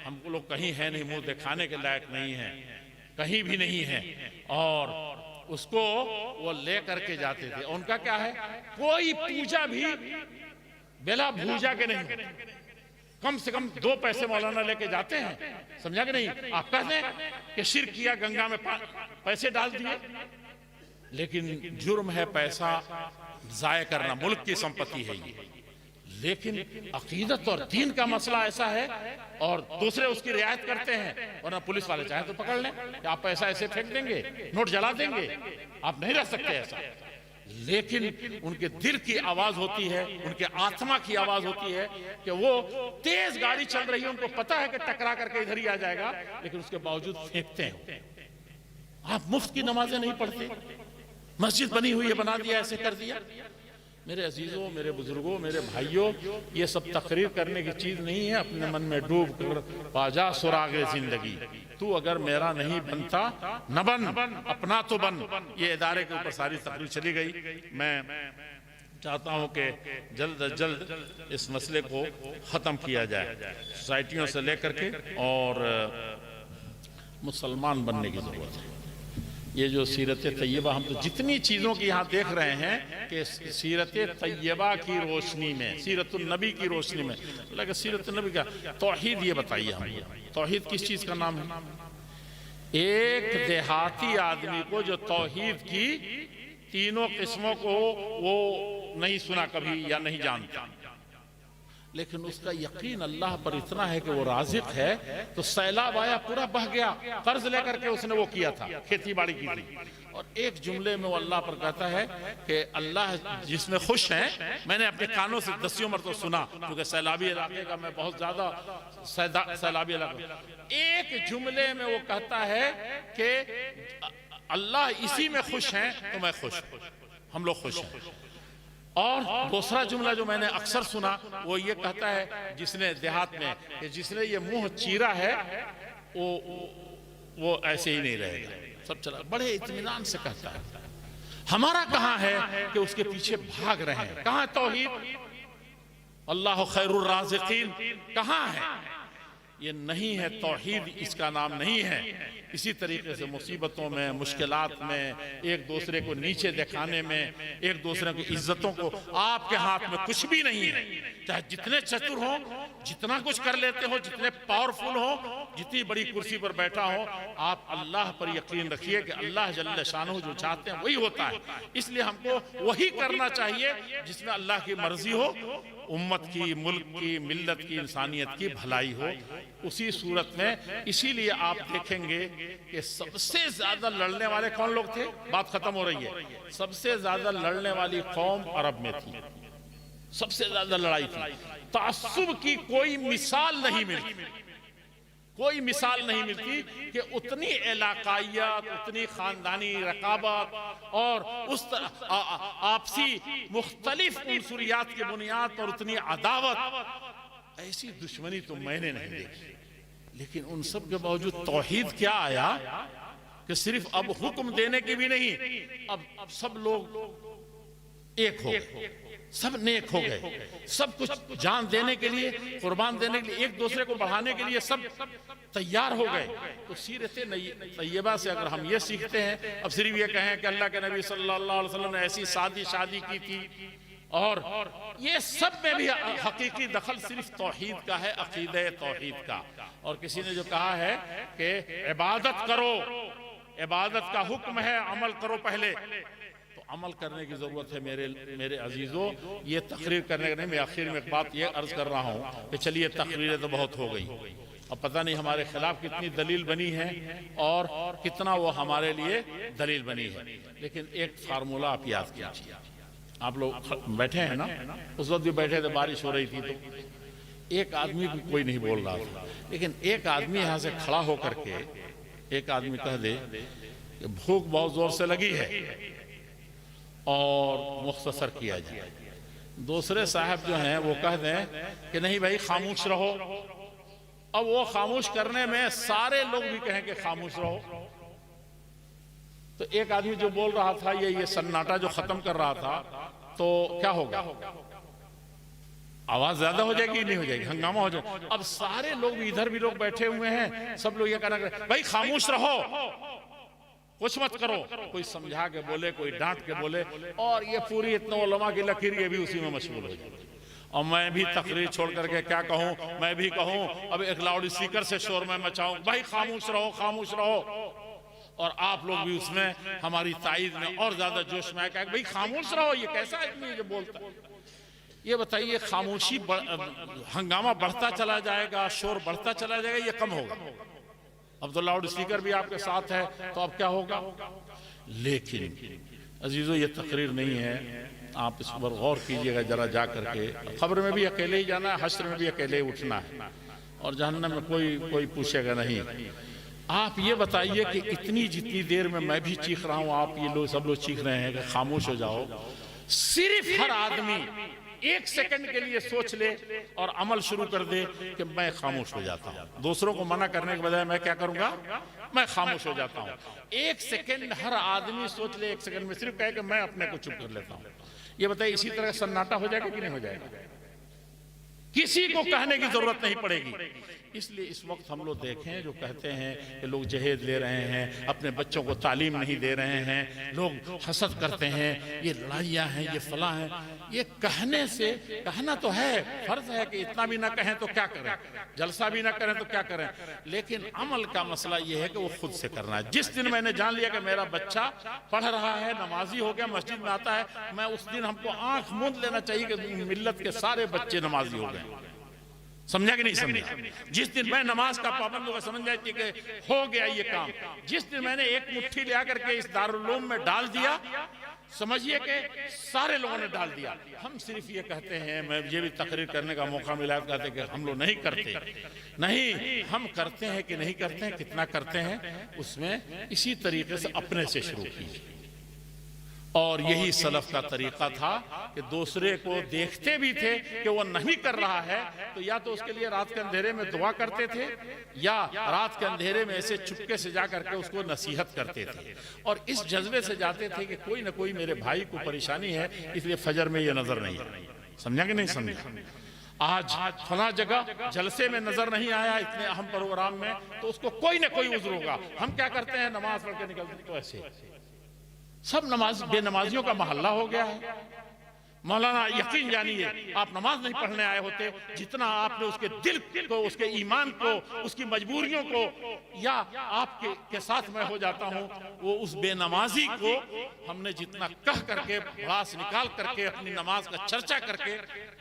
ہم کو لوگ کہیں ہیں نہیں، منہ دکھانے کے لائق نہیں ہیں، کہیں بھی نہیں ہیں، اور اس کو وہ لے کر کے جاتے تھے۔ ان کا کیا ہے، کوئی پوجا بھی بلا بھوجا کے نہیں، کم سے کم 2 پیسے مولانا لے کے جاتے ہیں۔ سمجھا کہ نہیں؟ آپ کہتے ہیں کہ شرک کیا، گنگا میں پیسے ڈال دیے، لیکن جرم ہے پیسہ ضائع کرنا، ملک کی سمپتی ہے یہ۔ لیکن عقیدت اور دین کا مسئلہ ایسا ہے اور دوسرے اس کی رعایت کرتے ہیں، ورنہ پولیس والے چاہیں تو پکڑ لیں کہ آپ پیسہ ایسے پھینک دیں گے، نوٹ جلا دیں گے، آپ نہیں رہ سکتے ایسا۔ لیکن ان کے دل کی آواز ہوتی ہے، ان کے آتما کی آواز ہوتی ہے کہ وہ تیز گاڑی چل رہی ہے، ان کو پتا ہے کہ ٹکرا کر کے ادھر ہی آ جائے گا، لیکن اس کے باوجود پھینکتے ہیں۔ آپ مفت کی نمازیں نہیں پڑھتے، مسجد بنی ہوئی ہے بنا دیا، ایسے کر دیا۔ میرے عزیزوں، میرے بزرگوں، میرے بھائیوں، یہ سب تقریر کرنے کی چیز نہیں ہے۔ اپنے من میں ڈوب کر پاجا سراغ زندگی، تو اگر میرا نہیں بنتا نہ بن، اپنا تو بن۔ یہ ادارے کے اوپر ساری تقریر چلی گئی۔ میں چاہتا ہوں کہ جلد از جلد اس مسئلے کو ختم کیا جائے، سوسائٹیوں سے لے کر کے، اور مسلمان بننے کی ضرورت ہے۔ یہ جو سیرت طیبہ، ہم تو جتنی چیزوں کی یہاں دیکھ رہے ہیں کہ سیرت طیبہ کی روشنی میں، سیرت النبی کی روشنی میں، لیکن سیرت النبی کا توحید، یہ بتائیے ہم، توحید کس چیز کا نام ہے؟ ایک دیہاتی آدمی کو جو توحید کی تینوں قسموں کو وہ نہیں سنا کبھی یا نہیں جانتا، لیکن اس کا یقین اللہ پر اتنا ہے کہ وہ رازق ہے، تو سیلاب آیا پورا بہ گیا، قرض لے کر کے اس نے وہ کیا تھا، کھیتی باڑی کی تھی، اور ایک جملے میں وہ اللہ پر کہتا ہے کہ اللہ جس میں خوش ہیں۔ میں نے اپنے کانوں سے 10 مرتبہ سنا، کیونکہ سیلابی علاقے کا میں بہت زیادہ سیلابی علاقہ، ایک جملے میں وہ کہتا ہے کہ اللہ اسی میں خوش ہیں تو میں خوش ہوں، ہم لوگ خوش ہیں۔ اور دوسرا جملہ جو میں نے اکثر سنا وہ یہ کہتا ہے، جس نے دیہات میں، کہ جس نے یہ منہ چیرا ہے وہ ایسے ہی نہیں رہے گا، سب چلا، بڑے اطمینان سے کہتا ہے۔ ہمارا کہاں ہے کہ اس کے پیچھے بھاگ رہے ہیں؟ کہاں توحید؟ اللہ خیر الرازقین کہاں ہے؟ یہ نہیں ہے توحید، اس کا نام نہیں ہے۔ اسی طریقے سے مصیبتوں میں، مشکلات میں، ایک دوسرے کو نیچے دکھانے میں، ایک دوسرے کی عزتوں کو، آپ کے ہاتھ میں کچھ بھی نہیں ہے، چاہے جتنے چتر ہوں، جتنا کچھ کر لیتے ہو، جتنے پاورفل ہوں، جتنی بڑی کرسی پر بیٹھا ہو، آپ اللہ پر یقین رکھیے کہ اللہ جل شانہ جو چاہتے ہیں وہی ہوتا ہے۔ اس لیے ہم کو وہی کرنا چاہیے جس میں اللہ کی مرضی ہو، امت کی، ملک کی، ملت کی، انسانیت کی بھلائی ہو۔ اسی صورت میں اسی لیے آپ دیکھیں گے کہ سب سے زیادہ لڑنے والے کون لوگ تھے؟ بات ختم ہو رہی ہے۔ سب سے زیادہ لڑنے والی قوم عرب میں تھی، سب سے زیادہ لڑائی تھی۔ تعصب کی کوئی مثال نہیں ملتی، کوئی مثال نہیں ملتی کہ اتنی علاقائیت، اتنی خاندانی رقابت اور اس آپسی مختلف عنصریات کی بنیاد پر اتنی عداوت، ایسی دشمنی تو میں نے نہیں دیکھی۔ لیکن ان سب کے باوجود توحید کیا آیا کہ صرف اب حکم دینے کی بھی نہیں، اب سب لوگ ایک ہو گئے، سب نیک ہو گئے، سب کچھ جان دینے کے لیے، قربان دینے کے لیے، ایک دوسرے کو بڑھانے کے لیے سب تیار ہو گئے۔ تو سیرت طیبہ سے اگر ہم یہ سیکھتے ہیں، اب صرف یہ کہیں کہ اللہ کے نبی صلی اللہ علیہ وسلم نے ایسی سادی شادی کی تھی، اور یہ سب میں بھی حقیقی دخل صرف توحید کا ہے، عقیدہ توحید کا۔ اور کسی نے جو کہا ہے کہ عبادت کرو، عبادت کا حکم ہے، عمل کرو پہلے، تو عمل کرنے کی ضرورت ہے میرے عزیزوں۔ یہ تقریر کرنے کا نہیں، میں آخر میں ایک بات یہ عرض کر رہا ہوں کہ چلیے تقریریں تو بہت ہو گئی، اب پتہ نہیں ہمارے خلاف کتنی دلیل بنی ہے اور کتنا وہ ہمارے لیے دلیل بنی ہے، لیکن ایک فارمولہ آپ یاد کیجیے۔ آپ لوگ بیٹھے ہیں نا، اس وقت بھی بیٹھے تھے، بارش ہو رہی تھی، تو ایک آدمی کو کوئی نہیں بول رہا تھا، لیکن ایک آدمی یہاں سے کھڑا ہو کر کے ایک آدمی کہہ دے کہ بھوک بہت زور سے لگی ہے اور مختصر کیا جائے۔ دوسرے صاحب جو ہیں وہ کہہ دیں کہ نہیں بھائی خاموش رہو، اب وہ خاموش کرنے میں سارے لوگ بھی کہیں کہ خاموش رہو، تو ایک آدمی جو بول رہا تھا یہ سناٹا جو ختم کر رہا تھا، تو کیا ہوگا؟ آواز زیادہ ہو جائے گی نہیں ہو جائے گی، ہنگامہ ہو جائے گا۔ اب سارے لوگ بھی ادھر بھی لوگ بیٹھے ہوئے ہیں، سب لوگ یہ کہنا کہ بھائی خاموش رہو، کچھ مت کرو، کوئی سمجھا کے بولے، کوئی ڈانٹ کے بولے، اور یہ پوری اتنے علماء کی لکیر یہ بھی اسی میں مشغول ہو جائے۔ اور میں بھی تقریر چھوڑ کر کے کیا کہوں، میں بھی کہوں اب ایک لاؤڈ اسپیکر سے شور میں مچاؤں، بھائی خاموش رہو، خاموش رہو، اور آپ لوگ بھی اس میں ہماری تائید میں اور زیادہ جوش میں آئے کہ بھائی خاموش رہو۔ یہ کیسا آدمی جو بولتا ہے؟ یہ بتائیے، خاموشی ہنگامہ بڑھتا چلا جائے گا، شور بڑھتا چلا جائے گا، یہ کم ہوگا؟ اب تو لاؤڈ اسپیکر بھی آپ کے ساتھ ہے، تو اب کیا ہوگا؟ لیکن عزیزو یہ تقریر نہیں ہے، آپ اس پر غور کیجئے گا ذرا جا کر کے۔ قبر میں بھی اکیلے ہی جانا ہے، حشر میں بھی اکیلے ہی اٹھنا ہے، اور جہنم میں کوئی پوچھے گا نہیں۔ آپ یہ بتائیے کہ اتنی جتنی دیر میں بھی چیخ رہا ہوں، آپ یہ لوگ سب لوگ چیخ رہے ہیں کہ خاموش ہو جاؤ، صرف ہر آدمی ایک سیکنڈ کے لیے سوچ لے اور عمل شروع کر دے کہ میں خاموش ہو جاتا ہوں، دوسروں کو منع کرنے کے بجائے میں کیا کروں گا؟ میں خاموش ہو جاتا ہوں۔ ایک سیکنڈ ہر آدمی سوچ لے، ایک سیکنڈ میں صرف کہے کہ میں اپنے کو چپ کر لیتا ہوں۔ یہ بتائیے اسی طرح سناٹا ہو جائے گا کہ نہیں ہو جائے گا؟ کسی کو کہنے کی ضرورت نہیں پڑے گی۔ اس لیے اس وقت ہم لوگ دیکھیں جو کہتے ہیں کہ لوگ جہیز لے رہے ہیں، اپنے بچوں کو تعلیم نہیں دے رہے ہیں، لوگ حسد کرتے ہیں، یہ لڑائیاں ہیں، یہ فلاں ہیں، یہ کہنے سے، کہنا تو ہے، فرض ہے کہ اتنا بھی نہ کہیں تو کیا کریں، جلسہ بھی نہ کریں تو کیا کریں، لیکن عمل کا مسئلہ یہ ہے کہ وہ خود سے کرنا ہے۔ جس دن میں نے جان لیا کہ میرا بچہ پڑھ رہا ہے، نمازی ہو گیا، مسجد میں آتا ہے، میں اس دن ہم کو آنکھ موند لینا چاہیے کہ ملت کے سارے بچے نمازی ہو گئے۔ سمجھا کہ نہیں سمجھا؟ جس دن میں نماز کا پابند ہوگا، سمجھ جائے کہ ہو گیا یہ کام۔ جس دن میں نے ایک مٹھی لے کر کے اس دارالعلوم میں ڈال دیا، سمجھیے کہ سارے لوگوں نے ڈال دیا۔ ہم صرف یہ کہتے ہیں، میں یہ بھی تقریر کرنے کا موقع ملا، کہتے ہیں کہ ہم لوگ نہیں کرتے، نہیں، ہم کرتے ہیں کہ نہیں کرتے ہیں، کتنا کرتے ہیں، اس میں اسی طریقے سے اپنے سے شروع کیجیے۔ اور یہی سلف کا طریقہ تھا کہ دوسرے کو دیکھتے بھی تھے کہ وہ نہیں کر رہا ہے، تو یا تو اس کے لیے رات کے اندھیرے میں دعا کرتے تھے، یا رات کے اندھیرے میں ایسے چپکے سے جا کر کے اس کو نصیحت کرتے تھے، اور اس جذبے سے جاتے تھے کہ کوئی نہ کوئی میرے بھائی کو پریشانی ہے، اس لیے فجر میں یہ نظر نہیں ہے۔ سمجھا کہ نہیں سمجھا؟ آج فلاں جگہ جلسے میں نظر نہیں آیا اتنے اہم پروگرام میں، تو اس کو کوئی نہ کوئی عذر ہوگا۔ ہم کیا کرتے ہیں، نماز پڑھ کے نکلتے تو ایسے سب بے نمازیوں کا محلہ ہو گیا ہے۔ مولانا یقین جانیے آپ نماز نہیں پڑھنے آئے ہوتے، جتنا آپ نے اس کے دل کو، اس کے ایمان کو، اس کی مجبوریوں کو، یا آپ کے ساتھ میں ہو جاتا ہوں، وہ اس بے نمازی کو ہم نے جتنا کہہ کر کے، بڑاس نکال کر کے، اپنی نماز کا چرچا کر کے،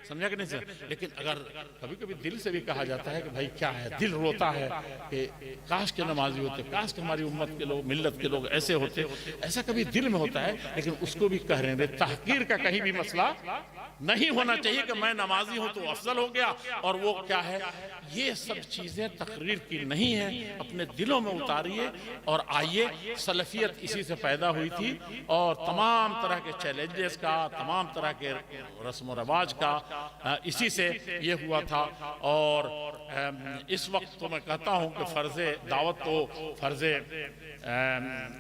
سمجھا کہ نہیں سر؟ لیکن اگر کبھی کبھی دل سے بھی کہا جاتا ہے کہ بھائی کیا ہے، دل روتا ہے کہ کاش کے نمازی ہوتے، کاش کہ ہماری امت کے لوگ، ملت کے لوگ ایسے ہوتے، ایسا کبھی دل میں ہوتا ہے، لیکن اس کو بھی کہہ رہے ہیں تحقیر کا کہیں بھی مسئلہ نہیں ہونا چاہیے کہ میں نمازی ہوں تو افضل ہو گیا اور وہ کیا ہے۔ یہ سب چیزیں تقریر کی نہیں ہیں، اپنے دلوں میں اتاریے اور آئیے۔ سلفیت اسی سے پیدا ہوئی تھی اور تمام طرح کے چیلنجز کا، تمام طرح کے رسم و رواج کا اسی سے یہ ہوا تھا۔ اور اس وقت تو میں کہتا ہوں کہ فرض دعوت تو فرض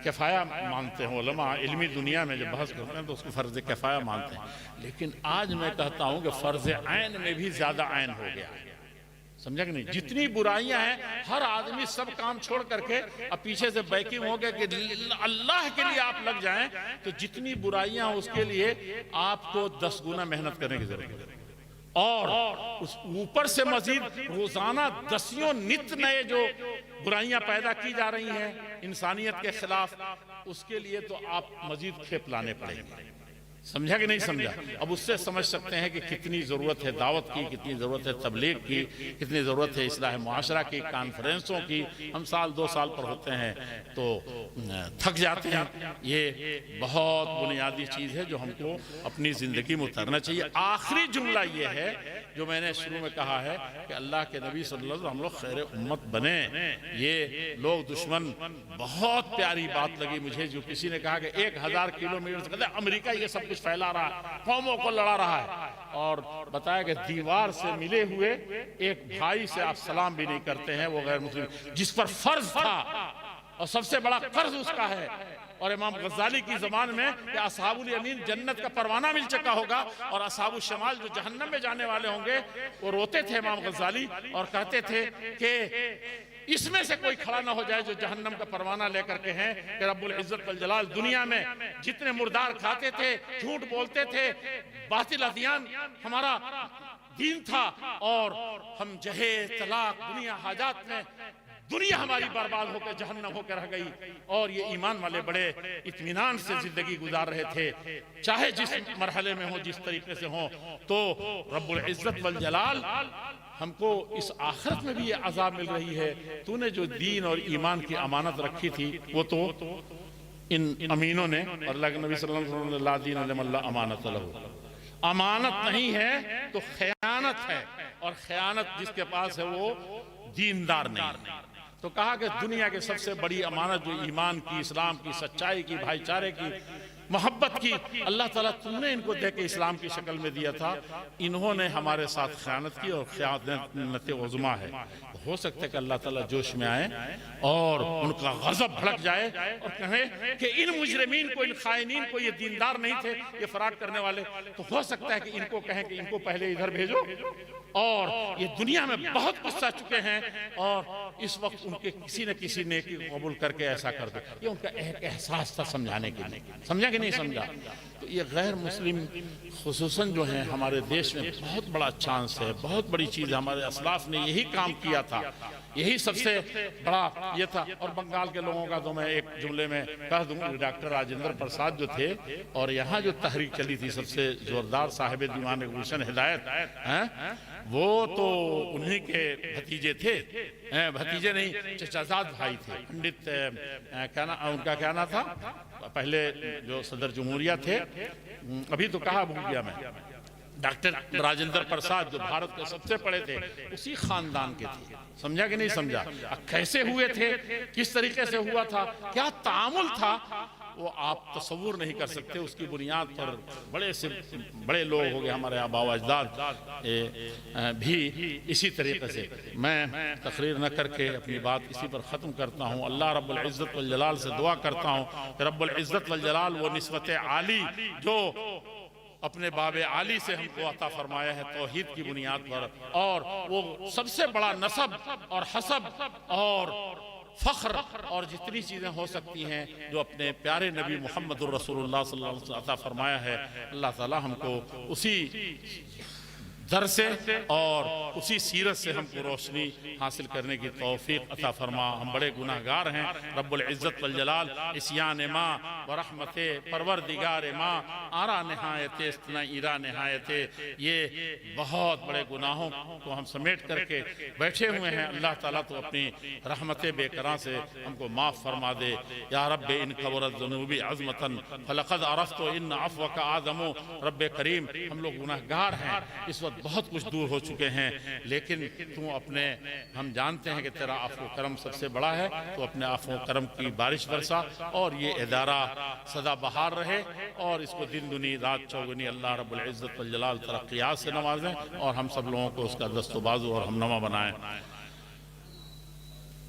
کفایہ مانتے ہیں علماء، علمی دنیا میں جب بحث کرتے ہیں تو اس کو فرض کفایہ مانتے ہیں، لیکن آج میں کہتا ہوں کہ فرض عین میں بھی زیادہ عین ہو گیا ہے، سمجھا کہ نہیں؟ جتنی برائیاں ہیں، ہر آدمی سب کام چھوڑ کر کے اب پیچھے سے بیکنگ ہو گیا کہ اللہ کے لیے آپ لگ جائیں، تو جتنی برائیاں اس کے لیے آپ کو 10 گنا محنت کرنے کی ضرورت ہے، اور اس اوپر سے مزید روزانہ دسیوں نت نئے جو برائیاں پیدا کی جا رہی ہیں انسانیت کے خلاف، اس کے لیے تو آپ مزید کھیپ لانے پڑیں گے، سمجھا کہ نہیں سمجھا؟ اب اس سے سمجھ سکتے ہیں کہ کتنی ضرورت ہے دعوت کی، کتنی ضرورت ہے تبلیغ کی، کتنی ضرورت ہے اصلاح معاشرہ کی، کانفرنسوں کی۔ ہم سال 2 سال پر ہوتے ہیں تو تھک جاتے ہیں۔ یہ بہت بنیادی چیز ہے جو ہم کو اپنی زندگی میں اترنا چاہیے۔ آخری جملہ یہ ہے جو میں نے شروع میں کہا ہے کہ اللہ کے نبی صلی اللہ علیہ وسلم ہم لوگ خیر امت بنیں۔ یہ لوگ دشمن، بہت پیاری بات لگی مجھے جو کسی نے کہا کہ 1000 کلومیٹر سے کہتے ہیں امریکہ یہ سب کچھ پھیلا رہا ہے، قوموں کو لڑا رہا ہے، اور بتایا کہ دیوار سے ملے ہوئے ایک بھائی سے آپ سلام بھی نہیں کرتے ہیں، وہ غیر مسلم جس پر فرض تھا اور سب سے بڑا قرض اس کا ہے۔ اور امام غزالی کی زبان میں کہ اصحاب الیمین جنت کا پروانہ مل چکا ہوگا اور اصحاب الشمال جو جہنم میں جانے والے ہوں گے، وہ روتے تھے امام غزالی اور کہتے تھے کہ اس میں سے کوئی کھڑا نہ ہو جائے جو جہنم کا پروانہ لے کر کے ہیں، کہ رب العزت والجلال دنیا میں جتنے مردار کھاتے تھے، جھوٹ بولتے تھے، باطل ادیان ہمارا دین تھا، اور ہم جہیز طلاق دنیا حاجات میں دنیا ہماری برباد ہو کے جہنم ہو کے رہ گئی، اور یہ ایمان والے بڑے اطمینان سے زندگی گزار رہے تھے، چاہے جس مرحلے میں ہوں، جس طریقے سے ہوں۔ تو رب العزت والجلال ہم کو اس آخرت میں بھی یہ عذاب مل رہی ہے، تو نے جو دین اور ایمان کی امانت رکھی تھی وہ تو ان امینوں نے، اور اللہ کے نبی صلی اللہ علیہ وسلم لا دین لمن لا امانت لہ، امانت نہیں ہے تو خیانت ہے، اور خیانت جس کے پاس ہے وہ دیندار نہیں ہے۔ تو کہا کہ دنیا کے سب سے بڑی امانت جو ایمان کی، اسلام کی، سچائی کی، بھائی چارے کی، محبت کی، اللہ تعالیٰ تم نے ان کو دے کے اسلام کی شکل میں دیا تھا، انہوں نے ہمارے ساتھ خیانت کی، اور خیانت عظمیٰ ہے۔ ہو سکتا ہے کہ اللہ تعالیٰ جوش میں آئے اور ان کا غضب بھڑک جائے اور کہیں کہ ان مجرمین کو، ان خائنین کو، یہ دیندار نہیں تھے، یہ فراڈ کرنے والے، تو ہو سکتا ہے کہ ان کو کہیں کہ ان کو پہلے ادھر بھیجو، اور یہ دنیا میں بہت غصہ چکے ہیں، اور اس وقت ان کے کسی نہ کسی نیکی قبول کر کے ایسا کر دو۔ یہ ان کا ایک احساس تھا سمجھانے کے لیے، سمجھا کہ نہیں سمجھا؟ تو یہ غیر مسلم خصوصاً جو ہیں ہمارے دیش میں بہت بڑا چانس ہے، بہت بڑی چیز ہے۔ ہمارے اسلاف نے یہی کام کیا تھا، یہی سب سے بڑا یہ تھا۔ اور بنگال کے لوگوں کا تو میں ایک جملے میں کہہ دوں، ڈاکٹر راجندر پرساد جو تھے، اور یہاں جو تحریک چلی تھی سب سے زوردار، صاحب دیوان گلشن ہدایت، وہ تو انہی کے بھتیجے تھے، بھتیجے نہیں چچازاد بھائی تھے، پنڈت ان کا کیا نام تھا پہلے جو صدر جمہوریہ تھے، ابھی تو کہا بھول گیا میں، ڈاکٹر راجندر پرساد جو بھارت کے سب سے بڑے تھے، اسی خاندان کے تھے، سمجھا کہ نہیں سمجھا؟ کیسے ہوئے تھے، کس طریقے سے ہوا تھا، کیا تعامل تھا، وہ آپ تصور نہیں کر سکتے۔ اس کی بنیاد پر بڑے سے بڑے لوگ ہو گئے، ہمارے آبا و اجداد بھی اسی طریقے سے۔ میں تقریر نہ کر کے اپنی بات اسی پر ختم کرتا ہوں۔ اللہ رب العزت والجلال سے دعا کرتا ہوں کہ رب العزت والجلال وہ نسبت عالی جو اپنے باب عالی سے ہم کو عطا فرمایا ہے توحید کی بنیاد پر، اور وہ سب سے بڑا نسب اور حسب اور فخر اور جتنی چیزیں ہو سکتی ہیں جو اپنے پیارے نبی محمد الرسول اللہ صلی اللہ علیہ وسلم عطا فرمایا ہے، اللہ تعالی ہم کو اسی در سے اور اسی سیرت سے ہم کو روشنی حاصل کرنے کی توفیق عطا فرما۔ ہم بڑے گناہگار ہیں، رب العزت والجلال عصیان ما ورحمت پروردگار ما آرا نہایت استنا ایرا نہایت، یہ بہت بڑے گناہوں کو ہم سمیٹ کر کے بیٹھے ہوئے ہیں۔ اللہ تعالیٰ تو اپنی رحمت بے کراں سے ہم کو معاف فرما دے۔ یا رب ان کبرت ذنوبی عظمتاً فلقد عرفت ان عفوک اعظم، رب کریم ہم لوگ گناہگار ہیں، اس وقت بہت کچھ دور ہو چکے ہیں، لیکن تو اپنے، ہم جانتے ہیں کہ تیرا عفو و کرم سب سے بڑا ہے، تو اپنے عفو و کرم کی بارش برسا اور یہ ادارہ سدا بہار رہے اور اس کو دن دنی رات چوگنی اللہ رب العزت والجلال ترقیات سے نوازیں اور ہم سب لوگوں کو اس کا دست و بازو اور ہمنما بنائیں۔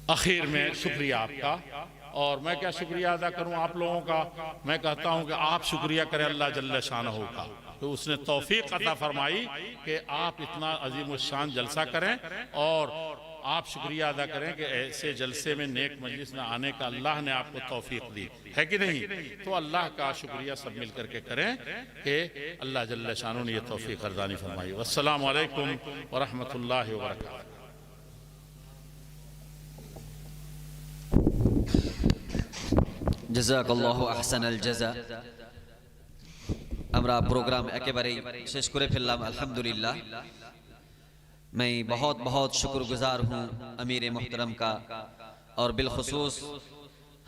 اخیر میں شکریہ آپ کا، اور میں کیا شکریہ ادا کروں آپ لوگوں کا، میں کہتا ہوں کہ آپ شکریہ کریں اللہ جل شانہ کا، تو اس نے توفیق عطا فرمائی کہ آپ اتنا عظیم الشان جلسہ کریں، اور آپ شکریہ ادا کریں کہ ایسے جلسے میں نیک مجلس میں آنے کا اللہ نے آپ کو توفیق دی ہے کہ نہیں؟ تو اللہ کا شکریہ سب مل کر کے کریں کہ اللہ جل شانہ نے یہ توفیق ارزانی فرمائی۔ والسلام علیکم ورحمۃ اللہ وبرکاتہ۔ جزاک اللہ احسن الجزا۔ ہمارا پروگرام একেবারে শেষ করে ফেললাম الحمدللہ۔ میں بہت بہت شکر گزار ہوں امیر محترم کا، اور بالخصوص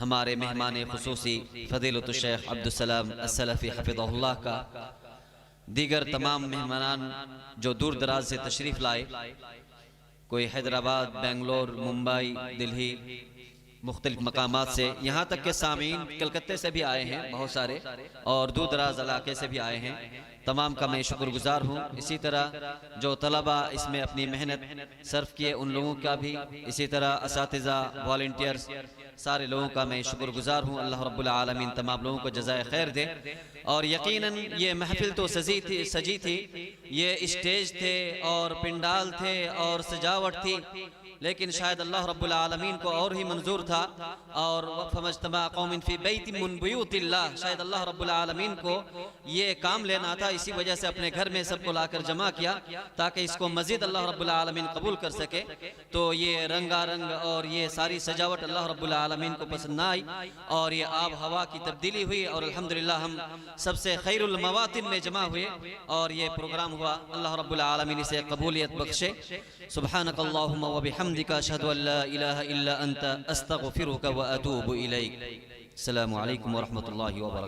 ہمارے مہمان خصوصی فضیلۃ الشیخ عبدالسلام السلفی حفظہ اللہ کا، دیگر تمام مہمانان جو دور دراز سے تشریف لائے، کوئی حیدرآباد، بنگلور، ممبئی، دلہی، مختلف مقامات سے، یہاں تک کہ سامعین کلکتے سے بھی آئے ہیں بہت سارے، اور دور دراز علاقے سے بھی آئے ہیں، تمام کا میں شکر گزار ہوں۔ اسی طرح جو طلبہ اس میں اپنی محنت صرف کیے ان لوگوں کا بھی، اسی طرح اساتذہ، والنٹیئرز، سارے لوگوں کا میں شکر گزار ہوں۔ اللہ رب العالمین تمام لوگوں کو جزائے خیر دے۔ اور یقیناً یہ محفل تو سجی تھی، یہ اسٹیج تھے اور پنڈال تھے اور سجاوٹ تھی، لیکن شاید اللہ رب العالمین کو اور ہی منظور تھا، اور فَمَجْتَمَعَ قَوْمٍ فِي بَيْتٍ مِّن بُيُوتِ اللَّهِ، شاید اللہ رب العالمین کو یہ کام لینا تھا، اسی وجہ سے اپنے گھر میں سب کو لا کر جمع کیا تاکہ اس کو مزید اللہ رب العالمین قبول کر سکے۔ تو یہ رنگا رنگ اور یہ ساری سجاوٹ اللہ رب العالمین کو پسند نہ آئی، اور یہ آب ہوا کی تبدیلی ہوئی، اور الحمدللہ ہم سب سے خیر المواطن میں جمع ہوئے اور یہ پروگرام ہوا۔ اللہ رب العالمین اسے قبولیت بخشے۔ سبحانک اللہم و بحمدک، اشہد ان لا الہ الا انت، استغفرک و اتوب الیک۔ السلام علیکم ورحمۃ اللہ وبرکاتہ۔